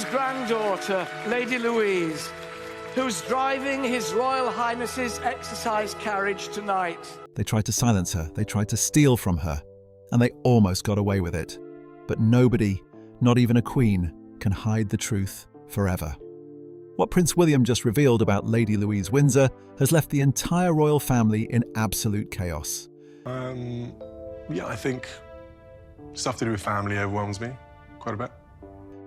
his granddaughter, Lady Louise, who's driving His Royal Highness's exercise carriage tonight. They tried to silence her, they tried to steal from her, and they almost got away with it. But nobody, not even a queen, can hide the truth forever. What Prince William just revealed about Lady Louise Windsor has left the entire royal family in absolute chaos. Yeah, I think stuff to do with family overwhelms me quite a bit.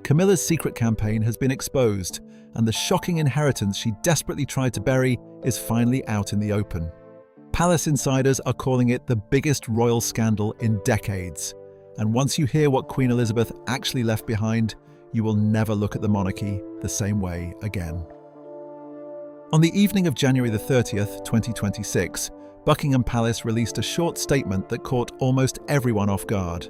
Camilla's secret campaign has been exposed, and the shocking inheritance she desperately tried to bury is finally out in the open. Palace insiders are calling it the biggest royal scandal in decades. And once you hear what Queen Elizabeth actually left behind, you will never look at the monarchy the same way again. On the evening of January the 30th, 2026, Buckingham Palace released a short statement that caught almost everyone off guard.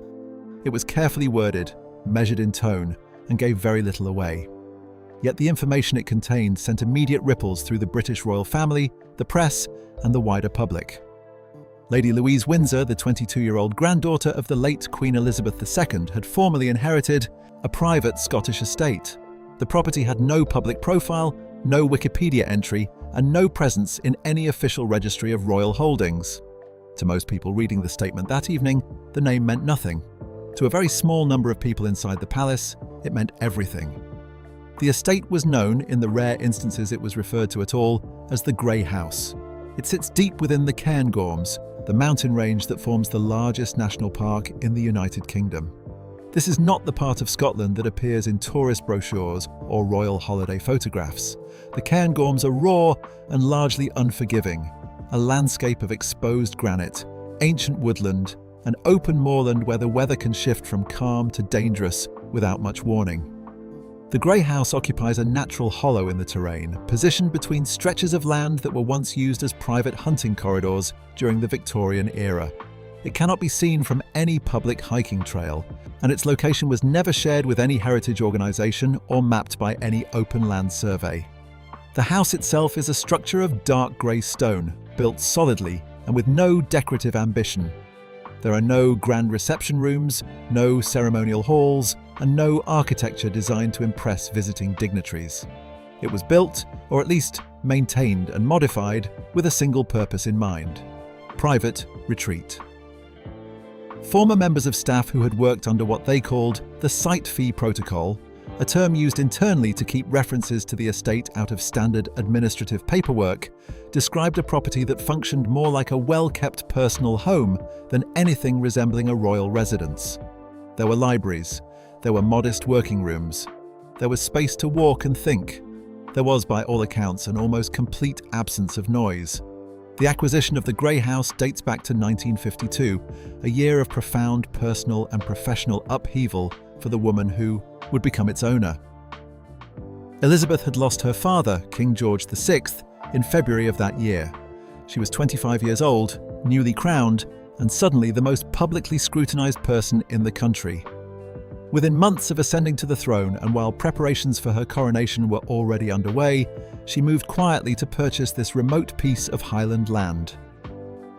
It was carefully worded, measured in tone, and gave very little away. Yet the information it contained sent immediate ripples through the British royal family, the press, and the wider public. Lady Louise Windsor, the 22-year-old granddaughter of the late Queen Elizabeth II, had formerly inherited a private Scottish estate. The property had no public profile, no Wikipedia entry, and no presence in any official registry of royal holdings. To most people reading the statement that evening, the name meant nothing. To a very small number of people inside the palace, it meant everything. The estate was known, in the rare instances it was referred to at all, as the Grey House. It sits deep within the Cairngorms, the mountain range that forms the largest national park in the United Kingdom. This is not the part of Scotland that appears in tourist brochures or royal holiday photographs. The Cairngorms are raw and largely unforgiving, a landscape of exposed granite, ancient woodland, and open moorland where the weather can shift from calm to dangerous without much warning. The Grey House occupies a natural hollow in the terrain, positioned between stretches of land that were once used as private hunting corridors during the Victorian era. It cannot be seen from any public hiking trail, and its location was never shared with any heritage organisation or mapped by any open land survey. The house itself is a structure of dark grey stone, built solidly and with no decorative ambition. There are no grand reception rooms, no ceremonial halls, and no architecture designed to impress visiting dignitaries. It was built, or at least maintained and modified, with a single purpose in mind: private retreat. Former members of staff who had worked under what they called the site fee protocol, a term used internally to keep references to the estate out of standard administrative paperwork, described a property that functioned more like a well-kept personal home than anything resembling a royal residence. There were libraries, there were modest working rooms, there was space to walk and think. There was, by all accounts, an almost complete absence of noise. The acquisition of the Grey House dates back to 1952, a year of profound personal and professional upheaval for the woman who would become its owner. Elizabeth had lost her father, King George VI, in February of that year. She was 25 years old, newly crowned, and suddenly the most publicly scrutinised person in the country. Within months of ascending to the throne, and while preparations for her coronation were already underway, she moved quietly to purchase this remote piece of Highland land.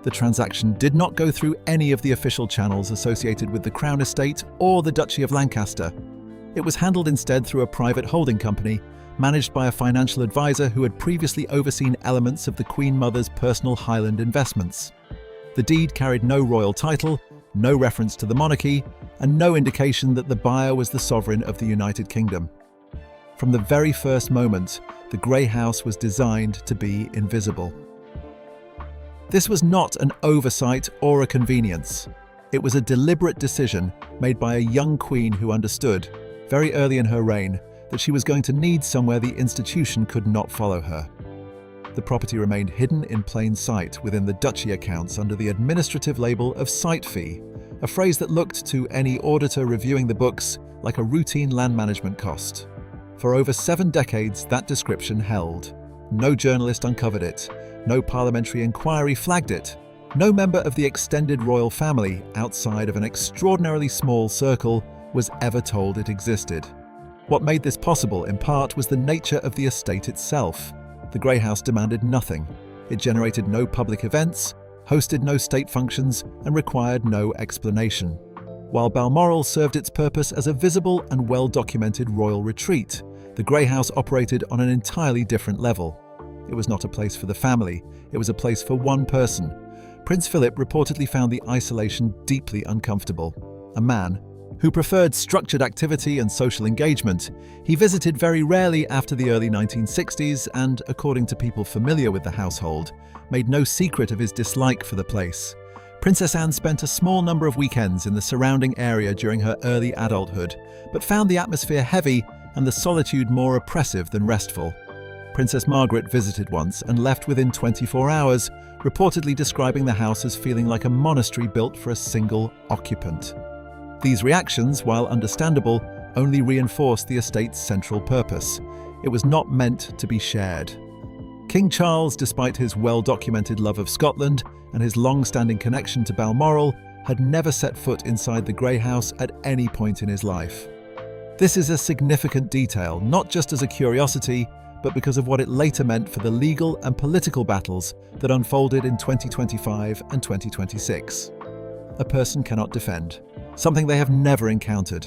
The transaction did not go through any of the official channels associated with the Crown Estate or the Duchy of Lancaster. It was handled instead through a private holding company, managed by a financial advisor who had previously overseen elements of the Queen Mother's personal Highland investments. The deed carried no royal title, no reference to the monarchy, and no indication that the buyer was the sovereign of the United Kingdom. From the very first moment, the Grey House was designed to be invisible. This was not an oversight or a convenience. It was a deliberate decision made by a young queen who understood, very early in her reign, that she was going to need somewhere the institution could not follow her. The property remained hidden in plain sight within the duchy accounts under the administrative label of site fee, a phrase that looked to any auditor reviewing the books like a routine land management cost. For over 7 decades, that description held. No journalist uncovered it, no parliamentary inquiry flagged it, no member of the extended royal family, outside of an extraordinarily small circle, was ever told it existed. What made this possible, in part, was the nature of the estate itself. The Grey House demanded nothing. It generated no public events, hosted no state functions, and required no explanation. While Balmoral served its purpose as a visible and well-documented royal retreat, the Grey House operated on an entirely different level. It was not a place for the family, it was a place for one person. Prince Philip reportedly found the isolation deeply uncomfortable. A man who preferred structured activity and social engagement, he visited very rarely after the early 1960s and, according to people familiar with the household, made no secret of his dislike for the place. Princess Anne spent a small number of weekends in the surrounding area during her early adulthood, but found the atmosphere heavy and the solitude more oppressive than restful. Princess Margaret visited once and left within 24 hours, reportedly describing the house as feeling like a monastery built for a single occupant. These reactions, while understandable, only reinforced the estate's central purpose. It was not meant to be shared. King Charles, despite his well-documented love of Scotland and his long-standing connection to Balmoral, had never set foot inside the Grey House at any point in his life. This is a significant detail, not just as a curiosity, but because of what it later meant for the legal and political battles that unfolded in 2025 and 2026. A person cannot defend, something they have never encountered.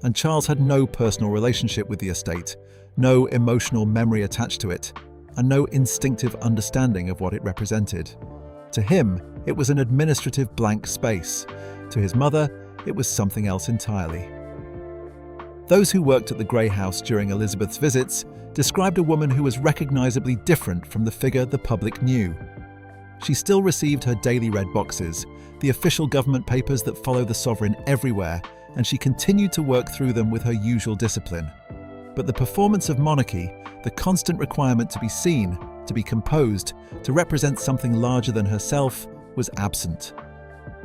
And Charles had no personal relationship with the estate, no emotional memory attached to it, and no instinctive understanding of what it represented. To him, it was an administrative blank space. To his mother, it was something else entirely. Those who worked at the Grey House during Elizabeth's visits described a woman who was recognizably different from the figure the public knew. She still received her daily red boxes, the official government papers that follow the sovereign everywhere, and she continued to work through them with her usual discipline. But the performance of monarchy, the constant requirement to be seen, to be composed, to represent something larger than herself, was absent.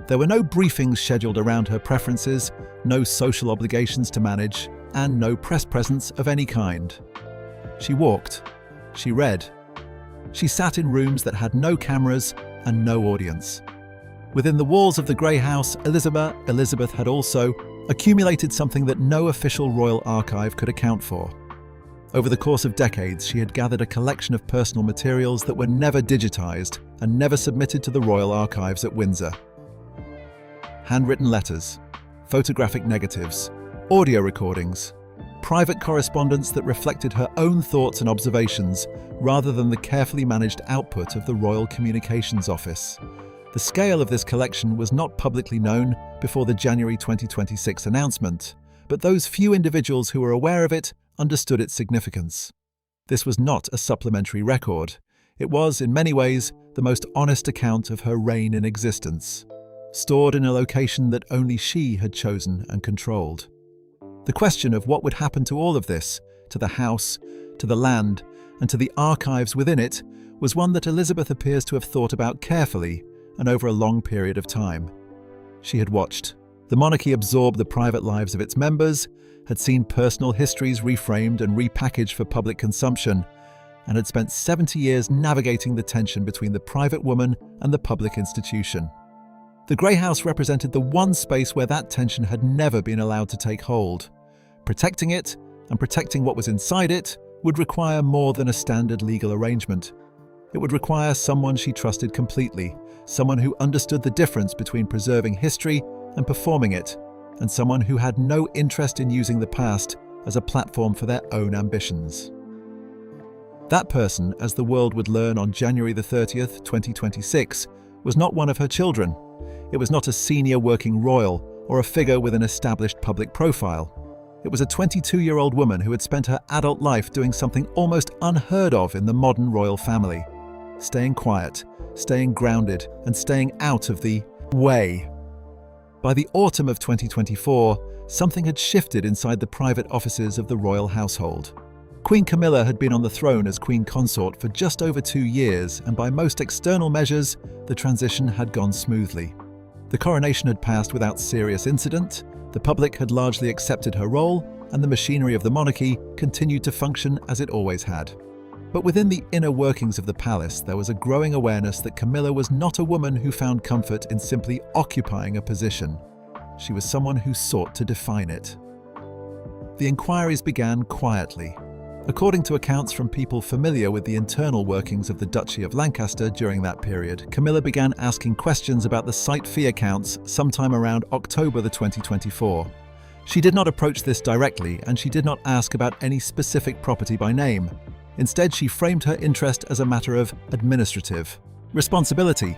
There were no briefings scheduled around her preferences, no social obligations to manage, and no press presence of any kind. She walked, she read, she sat in rooms that had no cameras and no audience. Within the walls of the Grey House, Elizabeth had also accumulated something that no official royal archive could account for. Over the course of decades, she had gathered a collection of personal materials that were never digitized and never submitted to the royal archives at Windsor. Handwritten letters, photographic negatives, audio recordings, private correspondence that reflected her own thoughts and observations rather than the carefully managed output of the Royal Communications Office. The scale of this collection was not publicly known before the January 2026 announcement, but those few individuals who were aware of it understood its significance. This was not a supplementary record. It was, in many ways, the most honest account of her reign in existence, stored in a location that only she had chosen and controlled. The question of what would happen to all of this, to the house, to the land, and to the archives within it, was one that Elizabeth appears to have thought about carefully and over a long period of time. She had watched the monarchy absorb the private lives of its members, had seen personal histories reframed and repackaged for public consumption, and had spent 70 years navigating the tension between the private woman and the public institution. The Grey House represented the one space where that tension had never been allowed to take hold. Protecting it, and protecting what was inside it, would require more than a standard legal arrangement. It would require someone she trusted completely, someone who understood the difference between preserving history and performing it, and someone who had no interest in using the past as a platform for their own ambitions. That person, as the world would learn on January 30th, 2026, was not one of her children. It was not a senior working royal or a figure with an established public profile. It was a 22-year-old woman who had spent her adult life doing something almost unheard of in the modern royal family: staying quiet, staying grounded, and staying out of the way. By the autumn of 2024, something had shifted inside the private offices of the royal household. Queen Camilla had been on the throne as Queen Consort for just over 2 years, and by most external measures, the transition had gone smoothly. The coronation had passed without serious incident, the public had largely accepted her role, and the machinery of the monarchy continued to function as it always had. But within the inner workings of the palace, there was a growing awareness that Camilla was not a woman who found comfort in simply occupying a position. She was someone who sought to define it. The inquiries began quietly. According to accounts from people familiar with the internal workings of the Duchy of Lancaster during that period, Camilla began asking questions about the site fee accounts sometime around October 2024. She did not approach this directly, and she did not ask about any specific property by name. Instead, she framed her interest as a matter of administrative responsibility.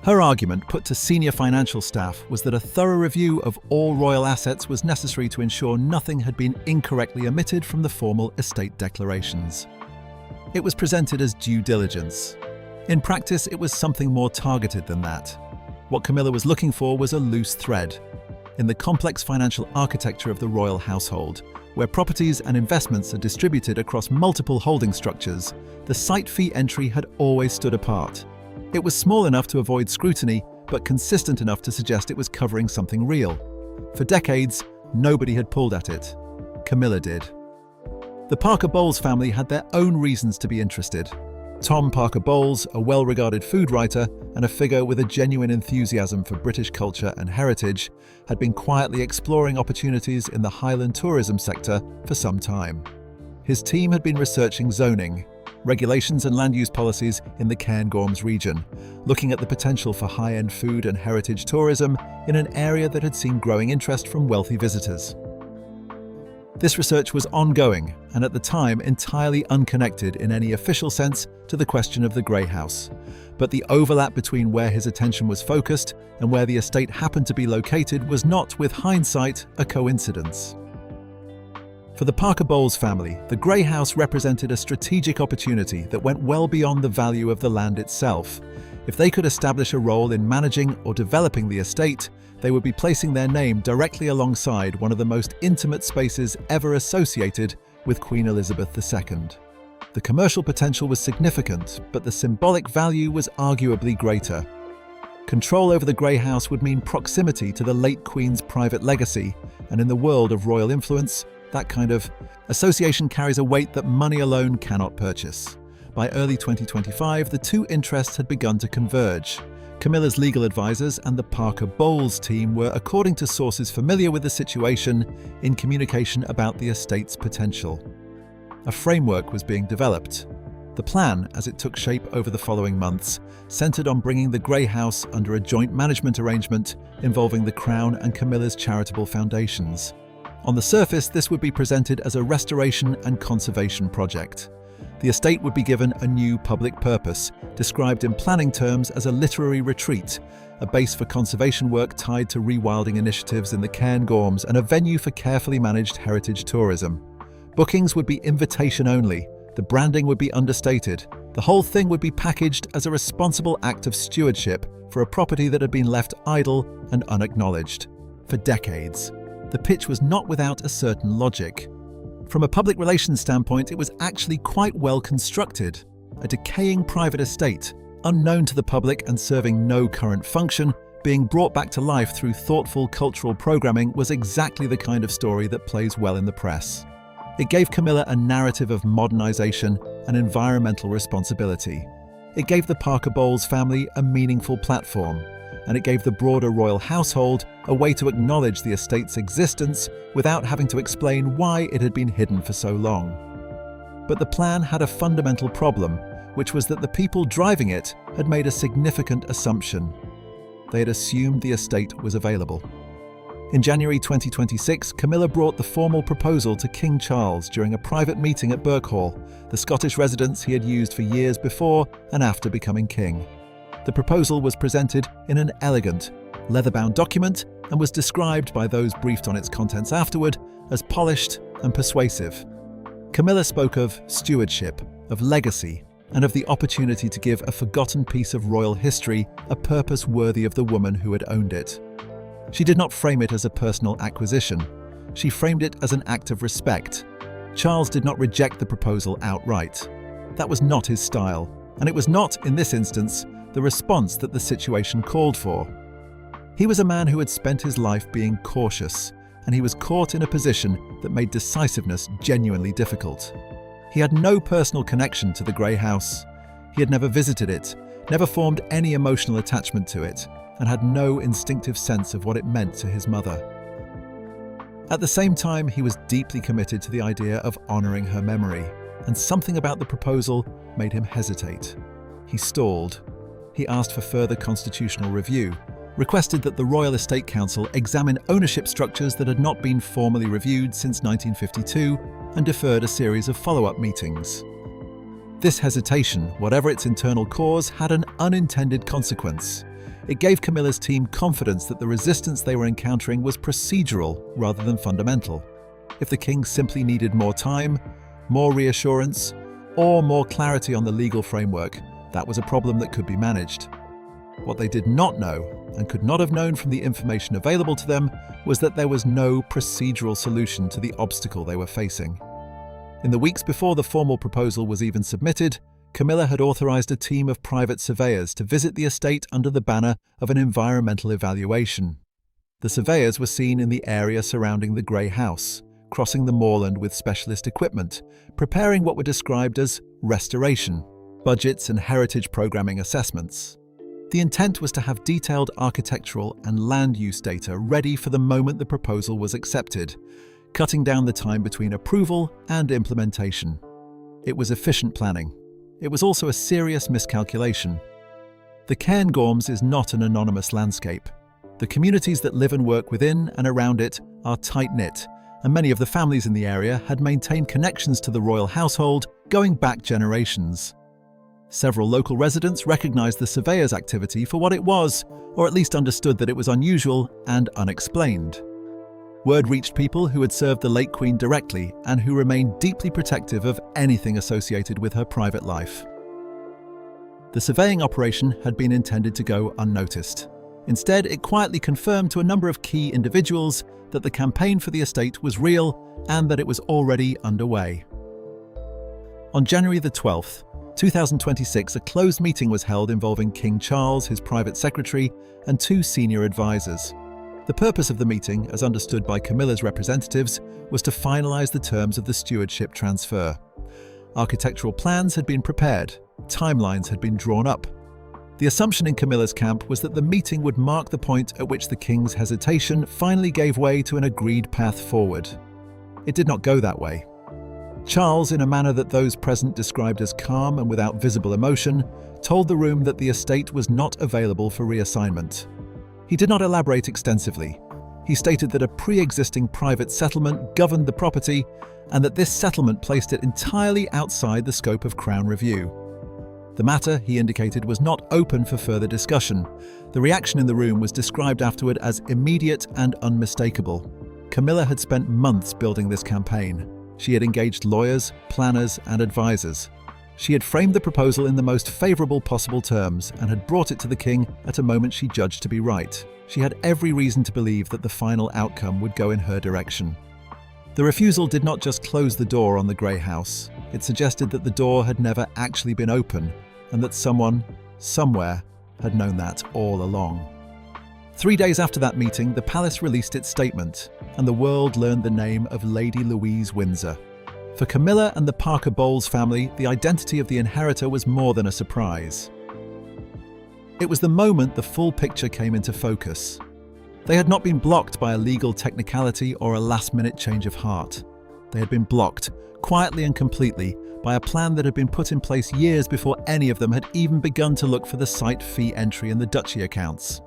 Her argument, put to senior financial staff, was that a thorough review of all royal assets was necessary to ensure nothing had been incorrectly omitted from the formal estate declarations. It was presented as due diligence. In practice, it was something more targeted than that. What Camilla was looking for was a loose thread. In the complex financial architecture of the royal household, where properties and investments are distributed across multiple holding structures, the site fee entry had always stood apart. It was small enough to avoid scrutiny, but consistent enough to suggest it was covering something real. For decades, nobody had pulled at it. Camilla did. The Parker Bowles family had their own reasons to be interested. Tom Parker Bowles, a well-regarded food writer and a figure with a genuine enthusiasm for British culture and heritage, had been quietly exploring opportunities in the Highland tourism sector for some time. His team had been researching zoning, regulations and land use policies in the Cairngorms region, looking at the potential for high-end food and heritage tourism in an area that had seen growing interest from wealthy visitors. This research was ongoing and at the time entirely unconnected in any official sense to the question of the Grey House, but the overlap between where his attention was focused and where the estate happened to be located was not, with hindsight, a coincidence. For the Parker Bowles family, the Grey House represented a strategic opportunity that went well beyond the value of the land itself. If they could establish a role in managing or developing the estate, they would be placing their name directly alongside one of the most intimate spaces ever associated with Queen Elizabeth II. The commercial potential was significant, but the symbolic value was arguably greater. Control over the Grey House would mean proximity to the late Queen's private legacy, and in the world of royal influence, that kind of association carries a weight that money alone cannot purchase. By early 2025, the two interests had begun to converge. Camilla's legal advisors and the Parker Bowles team were, according to sources familiar with the situation, in communication about the estate's potential. A framework was being developed. The plan, as it took shape over the following months, centered on bringing the Grey House under a joint management arrangement involving the Crown and Camilla's charitable foundations. On the surface, this would be presented as a restoration and conservation project. The estate would be given a new public purpose, described in planning terms as a literary retreat, a base for conservation work tied to rewilding initiatives in the Cairngorms, and a venue for carefully managed heritage tourism. Bookings would be invitation only, the branding would be understated, the whole thing would be packaged as a responsible act of stewardship for a property that had been left idle and unacknowledged for decades. The pitch was not without a certain logic. From a public relations standpoint, it was actually quite well constructed. A decaying private estate, unknown to the public and serving no current function, being brought back to life through thoughtful cultural programming was exactly the kind of story that plays well in the press. It gave Camilla a narrative of modernization and environmental responsibility. It gave the Parker Bowles family a meaningful platform, and it gave the broader royal household a way to acknowledge the estate's existence without having to explain why it had been hidden for so long. But the plan had a fundamental problem, which was that the people driving it had made a significant assumption. They had assumed the estate was available. In January 2026, Camilla brought the formal proposal to King Charles during a private meeting at Birkhall, the Scottish residence he had used for years before and after becoming king. The proposal was presented in an elegant, leather-bound document and was described by those briefed on its contents afterward as polished and persuasive. Camilla spoke of stewardship, of legacy, and of the opportunity to give a forgotten piece of royal history a purpose worthy of the woman who had owned it. She did not frame it as a personal acquisition. She framed it as an act of respect. Charles did not reject the proposal outright. That was not his style, and it was not, in this instance, the response that the situation called for. He was a man who had spent his life being cautious, and he was caught in a position that made decisiveness genuinely difficult. He had no personal connection to the Grey House. He had never visited it, never formed any emotional attachment to it, and had no instinctive sense of what it meant to his mother. At the same time, he was deeply committed to the idea of honouring her memory. and something about the proposal made him hesitate. He stalled. He asked for further constitutional review, requested that the Royal Estate Council examine ownership structures that had not been formally reviewed since 1952, and deferred a series of follow-up meetings. This hesitation, whatever its internal cause, had an unintended consequence. It gave Camilla's team confidence that the resistance they were encountering was procedural rather than fundamental. If the king simply needed more time, more reassurance, or more clarity on the legal framework, that was a problem that could be managed. What they did not know, and could not have known from the information available to them, was that there was no procedural solution to the obstacle they were facing. In the weeks before the formal proposal was even submitted, Camilla had authorized a team of private surveyors to visit the estate under the banner of an environmental evaluation. The surveyors were seen in the area surrounding the Grey House, crossing the moorland with specialist equipment, preparing what were described as restoration, budgets and heritage programming assessments. The intent was to have detailed architectural and land use data ready for the moment the proposal was accepted, cutting down the time between approval and implementation. It was efficient planning. It was also a serious miscalculation. The Cairngorms is not an anonymous landscape. The communities that live and work within and around it are tight-knit, and many of the families in the area had maintained connections to the royal household going back generations. Several local residents recognized the surveyor's activity for what it was, or at least understood that it was unusual and unexplained. Word reached people who had served the late Queen directly and who remained deeply protective of anything associated with her private life. The surveying operation had been intended to go unnoticed. Instead, it quietly confirmed to a number of key individuals that the campaign for the estate was real and that it was already underway. On January the 12th, 2026, a closed meeting was held involving King Charles, his private secretary, and 2 senior advisors. The purpose of the meeting, as understood by Camilla's representatives, was to finalise the terms of the stewardship transfer. Architectural plans had been prepared, timelines had been drawn up. The assumption in Camilla's camp was that the meeting would mark the point at which the king's hesitation finally gave way to an agreed path forward. It did not go that way. Charles, in a manner that those present described as calm and without visible emotion, told the room that the estate was not available for reassignment. He did not elaborate extensively. He stated that a pre-existing private settlement governed the property and that this settlement placed it entirely outside the scope of Crown review. The matter, he indicated, was not open for further discussion. The reaction in the room was described afterward as immediate and unmistakable. Camilla had spent months building this campaign. She had engaged lawyers, planners, and advisors. She had framed the proposal in the most favourable possible terms and had brought it to the king at a moment she judged to be right. She had every reason to believe that the final outcome would go in her direction. The refusal did not just close the door on the Grey House. It suggested that the door had never actually been open and that someone, somewhere, had known that all along. 3 days after that meeting, the palace released its statement, and the world learned the name of Lady Louise Windsor. For Camilla and the Parker Bowles family, the identity of the inheritor was more than a surprise. It was the moment the full picture came into focus. They had not been blocked by a legal technicality or a last-minute change of heart. They had been blocked, quietly and completely, by a plan that had been put in place years before any of them had even begun to look for the site fee entry in the duchy accounts.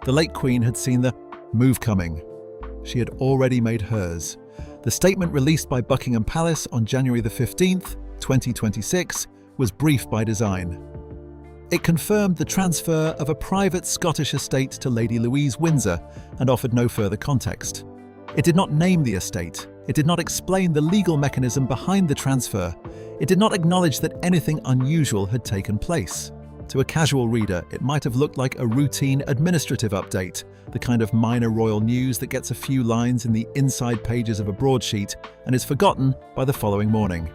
The late Queen had seen the move coming. She had already made hers. The statement released by Buckingham Palace on January the 15th, 2026, was brief by design. It confirmed the transfer of a private Scottish estate to Lady Louise Windsor and offered no further context. It did not name the estate. It did not explain the legal mechanism behind the transfer. It did not acknowledge that anything unusual had taken place. To a casual reader, it might have looked like a routine administrative update, the kind of minor royal news that gets a few lines in the inside pages of a broadsheet and is forgotten by the following morning.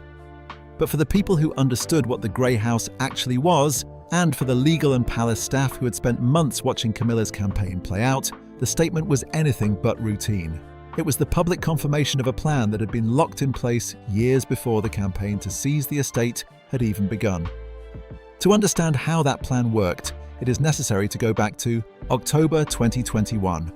But for the people who understood what the Grey House actually was, and for the legal and palace staff who had spent months watching Camilla's campaign play out, the statement was anything but routine. It was the public confirmation of a plan that had been locked in place years before the campaign to seize the estate had even begun. To understand how that plan worked, it is necessary to go back to October 2021.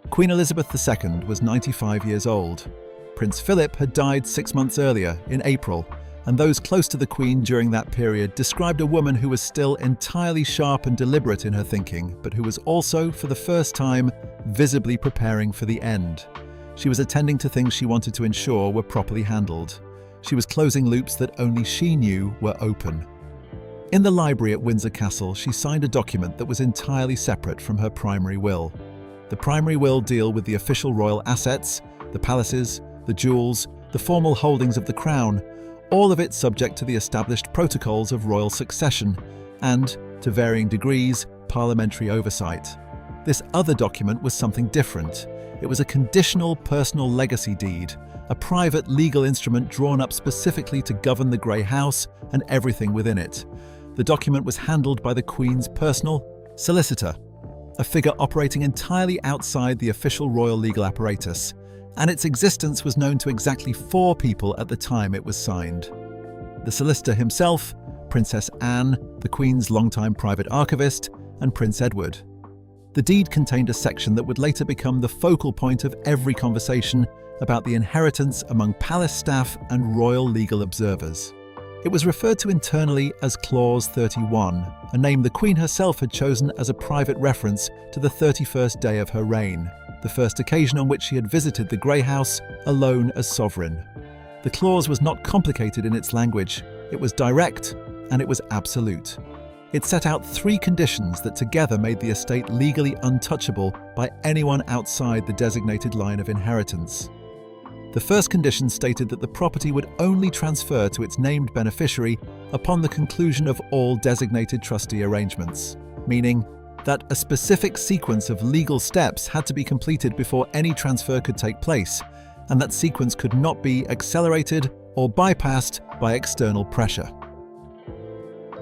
Queen Elizabeth II was 95 years old. Prince Philip had died 6 months earlier, in April, and those close to the Queen during that period described a woman who was still entirely sharp and deliberate in her thinking, but who was also, for the first time, visibly preparing for the end. She was attending to things she wanted to ensure were properly handled. She was closing loops that only she knew were open. In the library at Windsor Castle, she signed a document that was entirely separate from her primary will. The primary will dealt with the official royal assets, the palaces, the jewels, the formal holdings of the crown, all of it subject to the established protocols of royal succession and, to varying degrees, parliamentary oversight. This other document was something different. It was a conditional personal legacy deed, a private legal instrument drawn up specifically to govern the Grey House and everything within it. The document was handled by the Queen's personal solicitor, a figure operating entirely outside the official royal legal apparatus, and its existence was known to exactly 4 people at the time it was signed. The solicitor himself, Princess Anne, the Queen's longtime private archivist, and Prince Edward. The deed contained a section that would later become the focal point of every conversation about the inheritance among palace staff and royal legal observers. It was referred to internally as Clause 31, a name the Queen herself had chosen as a private reference to the 31st day of her reign, the first occasion on which she had visited the Grey House alone as sovereign. The clause was not complicated in its language, it was direct and it was absolute. It set out 3 conditions that together made the estate legally untouchable by anyone outside the designated line of inheritance. The first condition stated that the property would only transfer to its named beneficiary upon the conclusion of all designated trustee arrangements, meaning that a specific sequence of legal steps had to be completed before any transfer could take place, and that sequence could not be accelerated or bypassed by external pressure.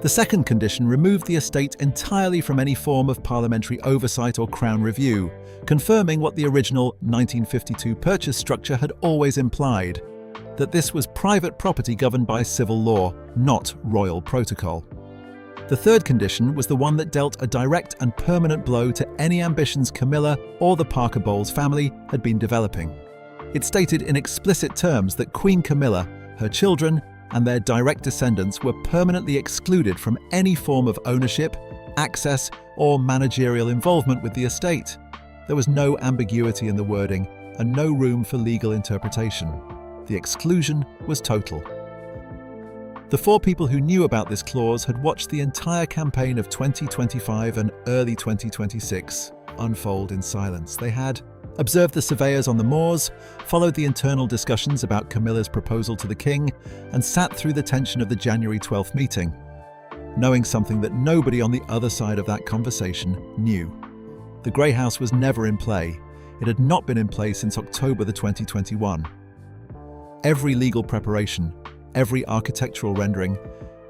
The second condition removed the estate entirely from any form of parliamentary oversight or Crown review, confirming what the original 1952 purchase structure had always implied, that this was private property governed by civil law, not royal protocol. The third condition was the one that dealt a direct and permanent blow to any ambitions Camilla or the Parker Bowles family had been developing. It stated in explicit terms that Queen Camilla, her children, and their direct descendants were permanently excluded from any form of ownership, access, or managerial involvement with the estate. There was no ambiguity in the wording and no room for legal interpretation. The exclusion was total. The 4 people who knew about this clause had watched the entire campaign of 2025 and early 2026 unfold in silence. They had observed the surveyors on the moors, followed the internal discussions about Camilla's proposal to the king, and sat through the tension of the January 12th meeting, knowing something that nobody on the other side of that conversation knew. The Grey House was never in play. It had not been in play since October 2021. Every legal preparation, every architectural rendering,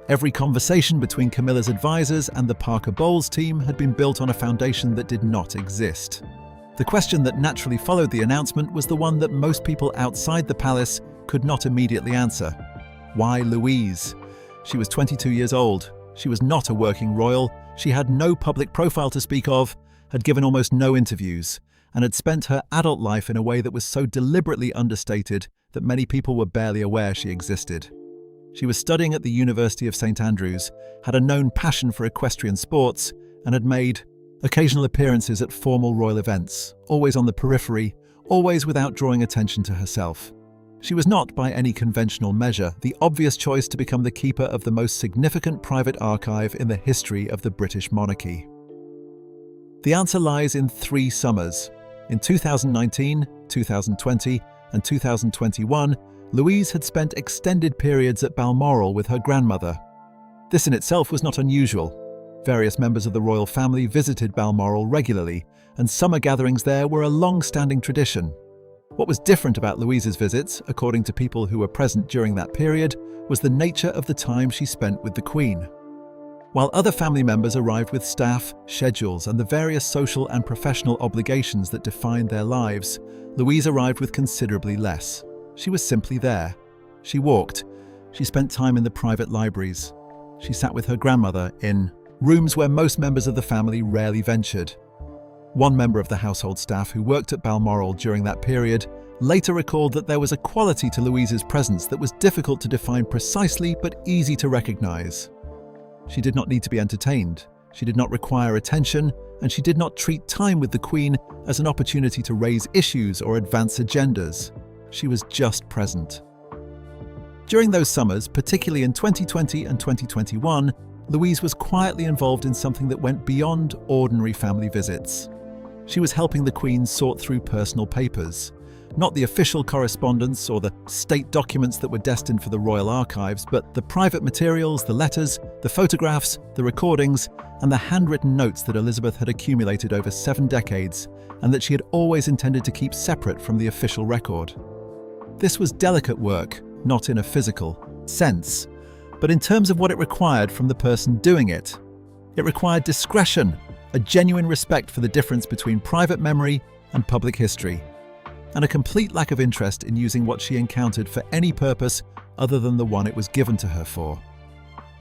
every conversation between Camilla's advisors and the Parker Bowles team had been built on a foundation that did not exist. The question that naturally followed the announcement was the one that most people outside the palace could not immediately answer. Why Louise? She was 22 years old. She was not a working royal. She had no public profile to speak of, had given almost no interviews, and had spent her adult life in a way that was so deliberately understated that many people were barely aware she existed. She was studying at the University of St Andrews, had a known passion for equestrian sports, and had made occasional appearances at formal royal events, always on the periphery, always without drawing attention to herself. She was not, by any conventional measure, the obvious choice to become the keeper of the most significant private archive in the history of the British monarchy. The answer lies in 3 summers. In 2019, 2020, and 2021, Louise had spent extended periods at Balmoral with her grandmother. This in itself was not unusual. Various members of the royal family visited Balmoral regularly, and summer gatherings there were a long-standing tradition. What was different about Louise's visits, according to people who were present during that period, was the nature of the time she spent with the Queen. While other family members arrived with staff, schedules, and the various social and professional obligations that defined their lives, Louise arrived with considerably less. She was simply there. She walked. She spent time in the private libraries. She sat with her grandmother in rooms where most members of the family rarely ventured. One member of the household staff who worked at Balmoral during that period, later recalled that there was a quality to Louise's presence that was difficult to define precisely but easy to recognize. She did not need to be entertained, she did not require attention, and she did not treat time with the Queen as an opportunity to raise issues or advance agendas. She was just present. During those summers, particularly in 2020 and 2021, Louise was quietly involved in something that went beyond ordinary family visits. She was helping the Queen sort through personal papers. Not the official correspondence or the state documents that were destined for the royal archives, but the private materials, the letters, the photographs, the recordings, and the handwritten notes that Elizabeth had accumulated over 7 decades and that she had always intended to keep separate from the official record. This was delicate work, not in a physical sense, but in terms of what it required from the person doing it. It required discretion, a genuine respect for the difference between private memory and public history, and a complete lack of interest in using what she encountered for any purpose other than the one it was given to her for.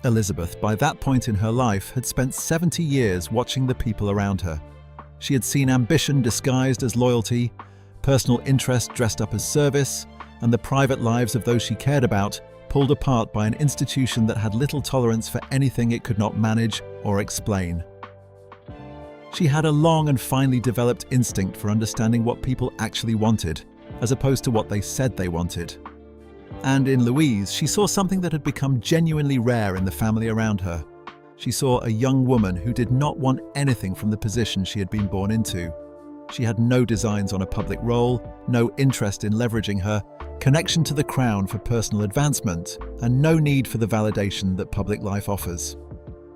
Elizabeth, by that point in her life, had spent 70 years watching the people around her. She had seen ambition disguised as loyalty, personal interest dressed up as service, and the private lives of those she cared about pulled apart by an institution that had little tolerance for anything it could not manage or explain. She had a long and finely developed instinct for understanding what people actually wanted, as opposed to what they said they wanted. And in Louise, she saw something that had become genuinely rare in the family around her. She saw a young woman who did not want anything from the position she had been born into. She had no designs on a public role, no interest in leveraging her connection to the crown for personal advancement, and no need for the validation that public life offers.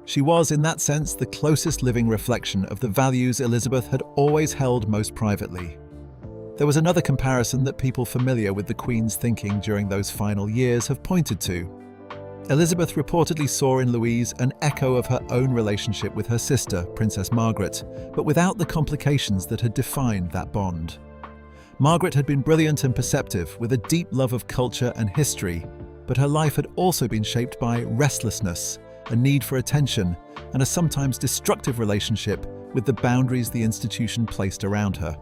She was, in that sense, the closest living reflection of the values Elizabeth had always held most privately. There was another comparison that people familiar with the Queen's thinking during those final years have pointed to. Elizabeth reportedly saw in Louise an echo of her own relationship with her sister, Princess Margaret, but without the complications that had defined that bond. Margaret had been brilliant and perceptive, with a deep love of culture and history, but her life had also been shaped by restlessness, a need for attention, and a sometimes destructive relationship with the boundaries the institution placed around her.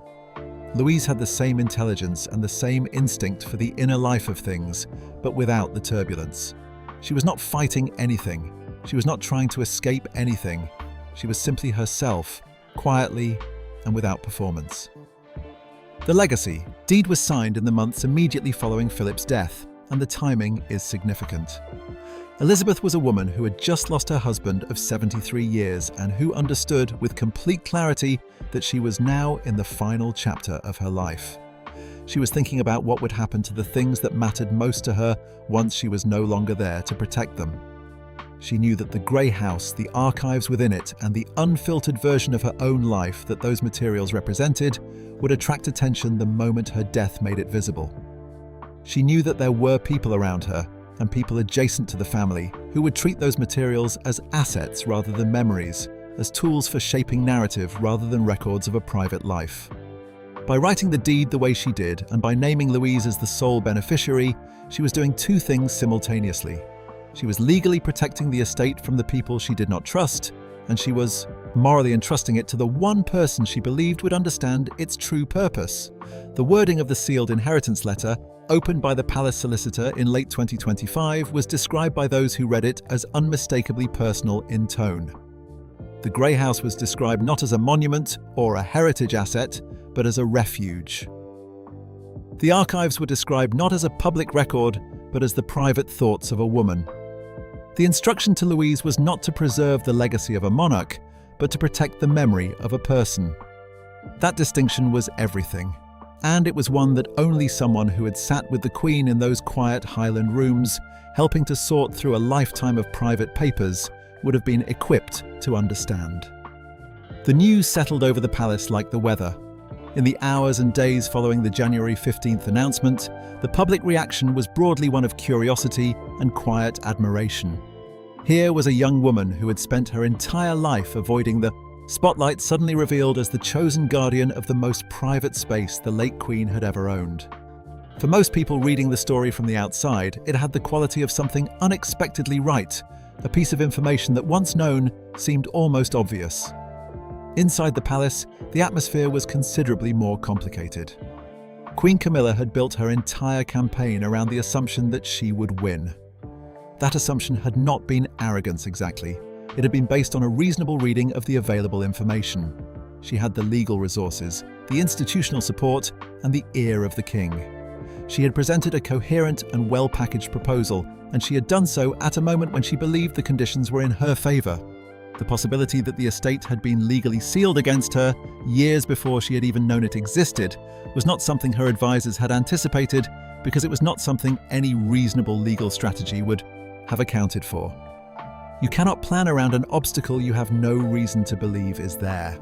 Louise had the same intelligence and the same instinct for the inner life of things, but without the turbulence. She was not fighting anything. She was not trying to escape anything. She was simply herself, quietly and without performance. The legacy deed was signed in the months immediately following Philip's death, and the timing is significant. Elizabeth was a woman who had just lost her husband of 73 years and who understood with complete clarity that she was now in the final chapter of her life. She was thinking about what would happen to the things that mattered most to her once she was no longer there to protect them. She knew that the grey house, the archives within it, and the unfiltered version of her own life that those materials represented would attract attention the moment her death made it visible. She knew that there were people around her, and people adjacent to the family, who would treat those materials as assets rather than memories, as tools for shaping narrative rather than records of a private life. By writing the deed the way she did, and by naming Louise as the sole beneficiary, she was doing 2 things simultaneously. She was legally protecting the estate from the people she did not trust, and she was morally entrusting it to the one person she believed would understand its true purpose. The wording of the sealed inheritance letter, opened by the palace solicitor in late 2025, was described by those who read it as unmistakably personal in tone. The Grey House was described not as a monument or a heritage asset, but as a refuge. The archives were described not as a public record, but as the private thoughts of a woman. The instruction to Louise was not to preserve the legacy of a monarch, but to protect the memory of a person. That distinction was everything, and it was one that only someone who had sat with the Queen in those quiet Highland rooms, helping to sort through a lifetime of private papers, would have been equipped to understand. The news settled over the palace like the weather. In the hours and days following the January 15th announcement, the public reaction was broadly one of curiosity and quiet admiration. Here was a young woman who had spent her entire life avoiding the spotlight suddenly revealed as the chosen guardian of the most private space the late Queen had ever owned. For most people reading the story from the outside, it had the quality of something unexpectedly right, a piece of information that once known seemed almost obvious. Inside the palace, the atmosphere was considerably more complicated. Queen Camilla had built her entire campaign around the assumption that she would win. That assumption had not been arrogance exactly. It had been based on a reasonable reading of the available information. She had the legal resources, the institutional support, and the ear of the king. She had presented a coherent and well-packaged proposal, and she had done so at a moment when she believed the conditions were in her favour. The possibility that the estate had been legally sealed against her years before she had even known it existed was not something her advisors had anticipated, because it was not something any reasonable legal strategy would have accounted for. You cannot plan around an obstacle you have no reason to believe is there.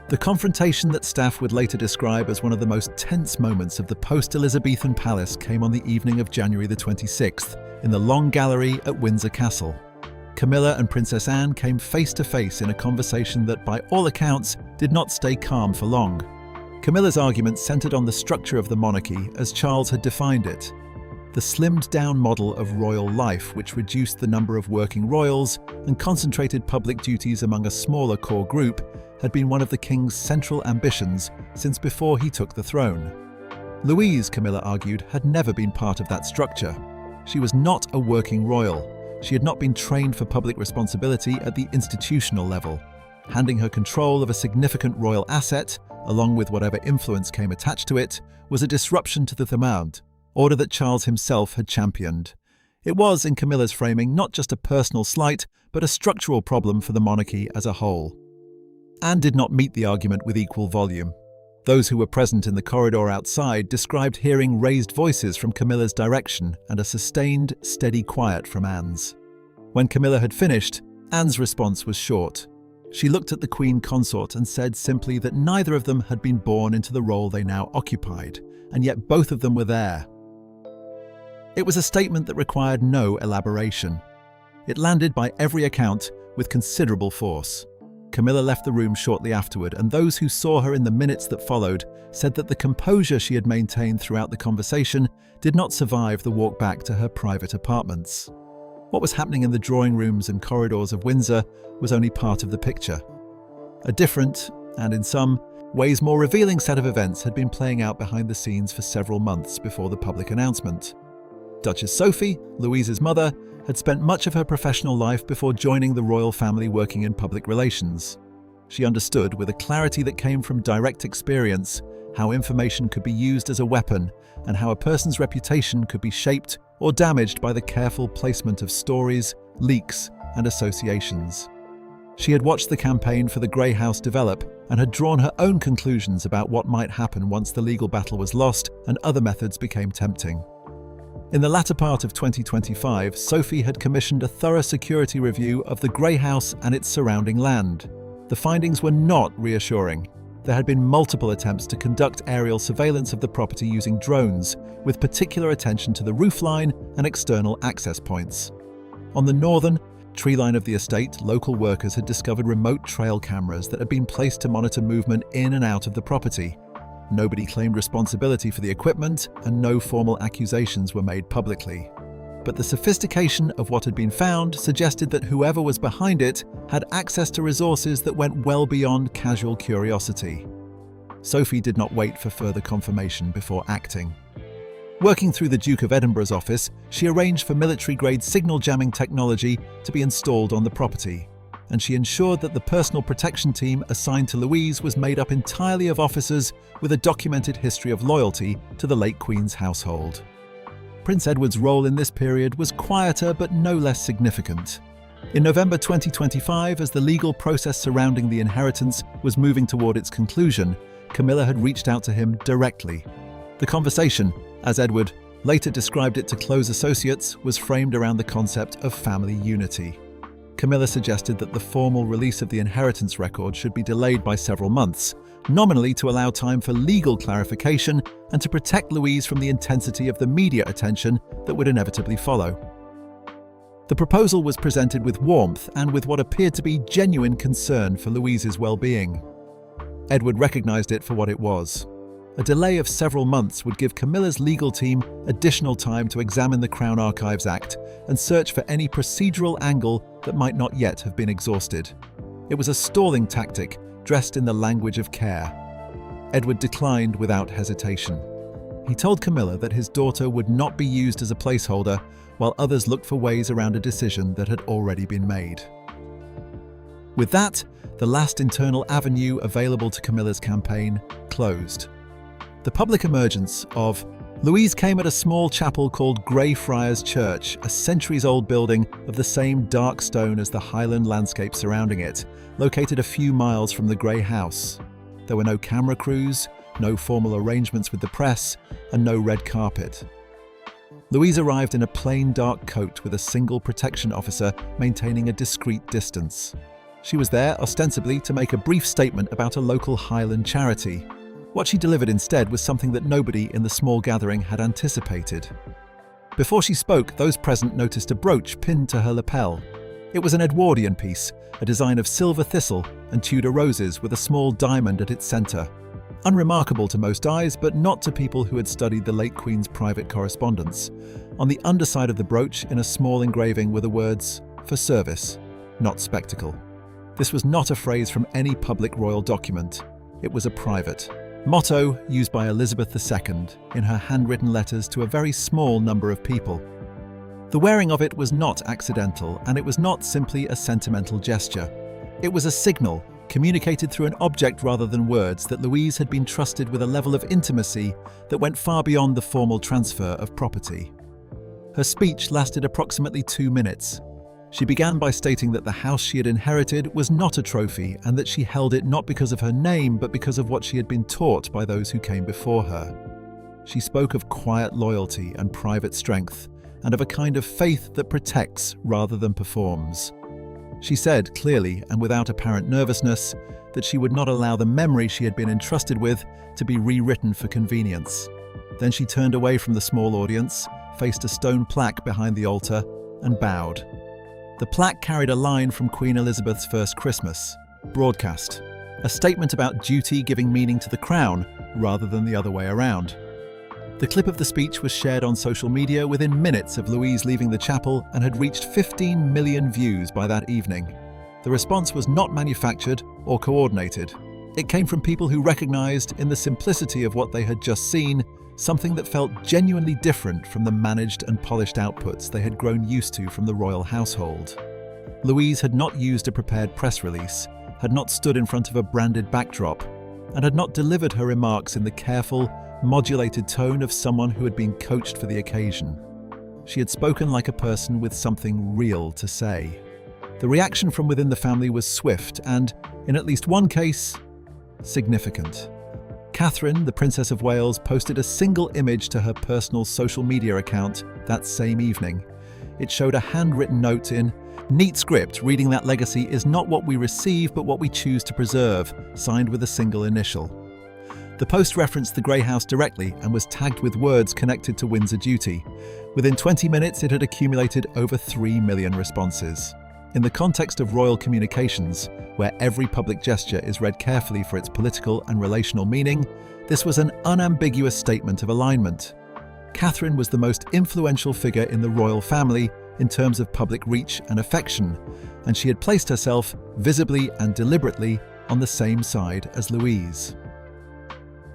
The confrontation that staff would later describe as one of the most tense moments of the post-Elizabethan palace came on the evening of January the 26th in the Long Gallery at Windsor Castle. Camilla and Princess Anne came face to face in a conversation that, by all accounts, did not stay calm for long. Camilla's argument centered on the structure of the monarchy as Charles had defined it. The slimmed-down model of royal life, which reduced the number of working royals and concentrated public duties among a smaller core group, had been one of the king's central ambitions since before he took the throne. Louise, Camilla argued, had never been part of that structure. She was not a working royal. She had not been trained for public responsibility at the institutional level. Handing her control of a significant royal asset, along with whatever influence came attached to it, was a disruption to the Themount, order that Charles himself had championed. It was, in Camilla's framing, not just a personal slight, but a structural problem for the monarchy as a whole. Anne did not meet the argument with equal volume. Those who were present in the corridor outside described hearing raised voices from Camilla's direction and a sustained, steady quiet from Anne's. When Camilla had finished, Anne's response was short. She looked at the Queen Consort and said simply that neither of them had been born into the role they now occupied, and yet both of them were there. It was a statement that required no elaboration. It landed by every account with considerable force. Camilla left the room shortly afterward, and those who saw her in the minutes that followed said that the composure she had maintained throughout the conversation did not survive the walk back to her private apartments. What was happening in the drawing rooms and corridors of Windsor was only part of the picture. A different, and in some ways more revealing set of events had been playing out behind the scenes for several months before the public announcement. Duchess Sophie, Louise's mother, had spent much of her professional life before joining the royal family working in public relations. She understood, with a clarity that came from direct experience, how information could be used as a weapon and how a person's reputation could be shaped or damaged by the careful placement of stories, leaks, and associations. She had watched the campaign for the Grey House develop and had drawn her own conclusions about what might happen once the legal battle was lost and other methods became tempting. In the latter part of 2025, Sophie had commissioned a thorough security review of the Grey House and its surrounding land. The findings were not reassuring. There had been multiple attempts to conduct aerial surveillance of the property using drones, with particular attention to the roofline and external access points. On the northern tree line of the estate, local workers had discovered remote trail cameras that had been placed to monitor movement in and out of the property. Nobody claimed responsibility for the equipment, and no formal accusations were made publicly. But the sophistication of what had been found suggested that whoever was behind it had access to resources that went well beyond casual curiosity. Sophie did not wait for further confirmation before acting. Working through the Duke of Edinburgh's office, she arranged for military-grade signal jamming technology to be installed on the property, and she ensured that the personal protection team assigned to Louise was made up entirely of officers with a documented history of loyalty to the late Queen's household. Prince Edward's role in this period was quieter but no less significant. In November 2025, as the legal process surrounding the inheritance was moving toward its conclusion, Camilla had reached out to him directly. The conversation, as Edward later described it to close associates, was framed around the concept of family unity. Camilla suggested that the formal release of the inheritance record should be delayed by several months, nominally to allow time for legal clarification and to protect Louise from the intensity of the media attention that would inevitably follow. The proposal was presented with warmth and with what appeared to be genuine concern for Louise's well-being. Edward recognized it for what it was. A delay of several months would give Camilla's legal team additional time to examine the Crown Archives Act and search for any procedural angle that might not yet have been exhausted. It was a stalling tactic dressed in the language of care. Edward declined without hesitation. He told Camilla that his daughter would not be used as a placeholder, while others looked for ways around a decision that had already been made. With that, the last internal avenue available to Camilla's campaign closed. The public emergence of Louise came at a small chapel called Greyfriars Church, a centuries-old building of the same dark stone as the Highland landscape surrounding it, located a few miles from the Grey House. There were no camera crews, no formal arrangements with the press, and no red carpet. Louise arrived in a plain dark coat with a single protection officer maintaining a discreet distance. She was there, ostensibly, to make a brief statement about a local Highland charity. What she delivered instead was something that nobody in the small gathering had anticipated. Before she spoke, those present noticed a brooch pinned to her lapel. It was an Edwardian piece, a design of silver thistle and Tudor roses with a small diamond at its centre. Unremarkable to most eyes, but not to people who had studied the late Queen's private correspondence. On the underside of the brooch, in a small engraving, were the words, "For service, not spectacle." This was not a phrase from any public royal document. It was a private motto used by Elizabeth II in her handwritten letters to a very small number of people. The wearing of it was not accidental, and it was not simply a sentimental gesture. It was a signal, communicated through an object rather than words, that Louise had been trusted with a level of intimacy that went far beyond the formal transfer of property. Her speech lasted approximately 2 minutes. She began by stating that the house she had inherited was not a trophy, and that she held it not because of her name but because of what she had been taught by those who came before her. She spoke of quiet loyalty and private strength, and of a kind of faith that protects rather than performs. She said, clearly and without apparent nervousness, that she would not allow the memory she had been entrusted with to be rewritten for convenience. Then she turned away from the small audience, faced a stone plaque behind the altar, and bowed. The plaque carried a line from Queen Elizabeth's first Christmas, broadcast, a statement about duty giving meaning to the crown rather than the other way around. The clip of the speech was shared on social media within minutes of Louise leaving the chapel and had reached 15 million views by that evening. The response was not manufactured or coordinated. It came from people who recognized in the simplicity of what they had just seen something that felt genuinely different from the managed and polished outputs they had grown used to from the royal household. Louise had not used a prepared press release, had not stood in front of a branded backdrop, and had not delivered her remarks in the careful, modulated tone of someone who had been coached for the occasion. She had spoken like a person with something real to say. The reaction from within the family was swift and, in at least one case, significant. Catherine, the Princess of Wales, posted a single image to her personal social media account that same evening. It showed a handwritten note in neat script reading that legacy is not what we receive but what we choose to preserve, signed with a single initial. The post referenced the Grey House directly and was tagged with words connected to Windsor duty. Within 20 minutes, it had accumulated over 3 million responses. In the context of royal communications, where every public gesture is read carefully for its political and relational meaning, this was an unambiguous statement of alignment. Catherine was the most influential figure in the royal family in terms of public reach and affection, and she had placed herself, visibly and deliberately, on the same side as Louise.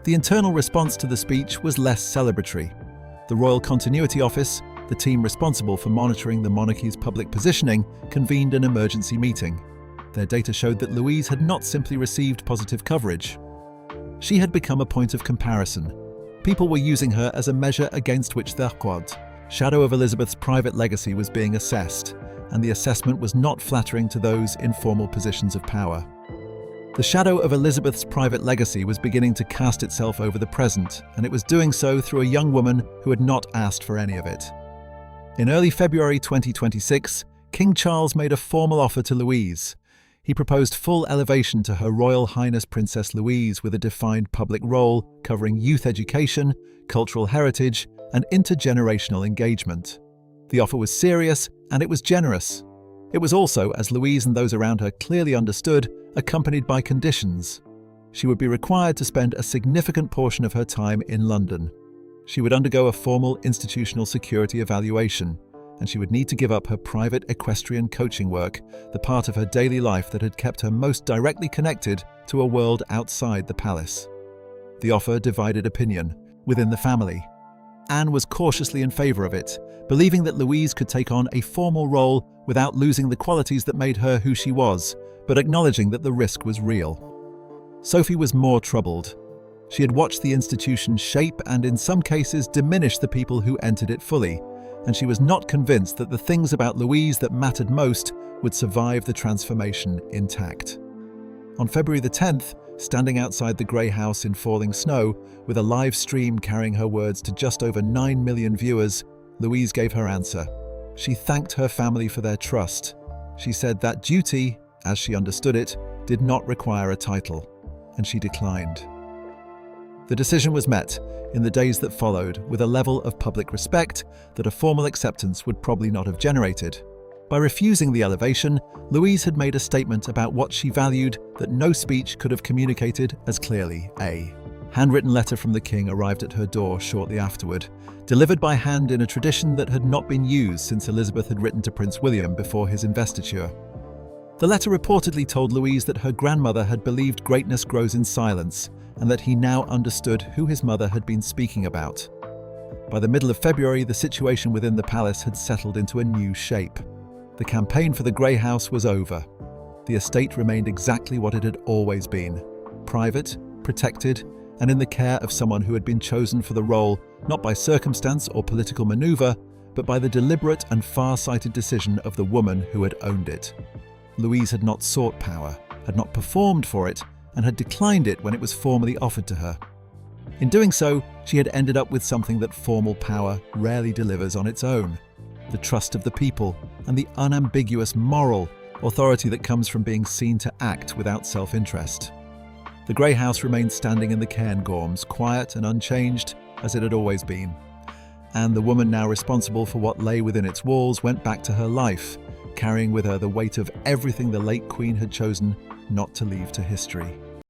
The internal response to the speech was less celebratory. The Royal Continuity Office, the team responsible for monitoring the monarchy's public positioning, convened an emergency meeting. Their data showed that Louise had not simply received positive coverage. She had become a point of comparison. People were using her as a measure against which the shadow of Elizabeth's private legacy was being assessed, and the assessment was not flattering to those in formal positions of power. The shadow of Elizabeth's private legacy was beginning to cast itself over the present, and it was doing so through a young woman who had not asked for any of it. In early February 2026, King Charles made a formal offer to Louise. He proposed full elevation to Her Royal Highness Princess Louise with a defined public role covering youth education, cultural heritage, and intergenerational engagement. The offer was serious, and it was generous. It was also, as Louise and those around her clearly understood, accompanied by conditions. She would be required to spend a significant portion of her time in London. She would undergo a formal institutional security evaluation, and she would need to give up her private equestrian coaching work, the part of her daily life that had kept her most directly connected to a world outside the palace. The offer divided opinion within the family. Anne was cautiously in favour of it, believing that Louise could take on a formal role without losing the qualities that made her who she was, but acknowledging that the risk was real. Sophie was more troubled. She had watched the institution shape and in some cases diminish the people who entered it fully, and she was not convinced that the things about Louise that mattered most would survive the transformation intact. On February the 10th, standing outside the Grey House in falling snow, with a live stream carrying her words to just over 9 million viewers, Louise gave her answer. She thanked her family for their trust. She said that duty, as she understood it, did not require a title, and she declined. The decision was met, in the days that followed, with a level of public respect that a formal acceptance would probably not have generated. By refusing the elevation, Louise had made a statement about what she valued that no speech could have communicated as clearly. A handwritten letter from the king arrived at her door shortly afterward, delivered by hand in a tradition that had not been used since Elizabeth had written to Prince William before his investiture. The letter reportedly told Louise that her grandmother had believed greatness grows in silence, and that he now understood who his mother had been speaking about. By the middle of February, the situation within the palace had settled into a new shape. The campaign for the Grey House was over. The estate remained exactly what it had always been: private, protected, and in the care of someone who had been chosen for the role not by circumstance or political maneuver, but by the deliberate and far-sighted decision of the woman who had owned it. Louise had not sought power, had not performed for it, and had declined it when it was formally offered to her. In doing so, she had ended up with something that formal power rarely delivers on its own: the trust of the people and the unambiguous moral authority that comes from being seen to act without self-interest. The Grey House remained standing in the Cairngorms, quiet and unchanged as it had always been. And the woman now responsible for what lay within its walls went back to her life, carrying with her the weight of everything the late Queen had chosen not to leave to history.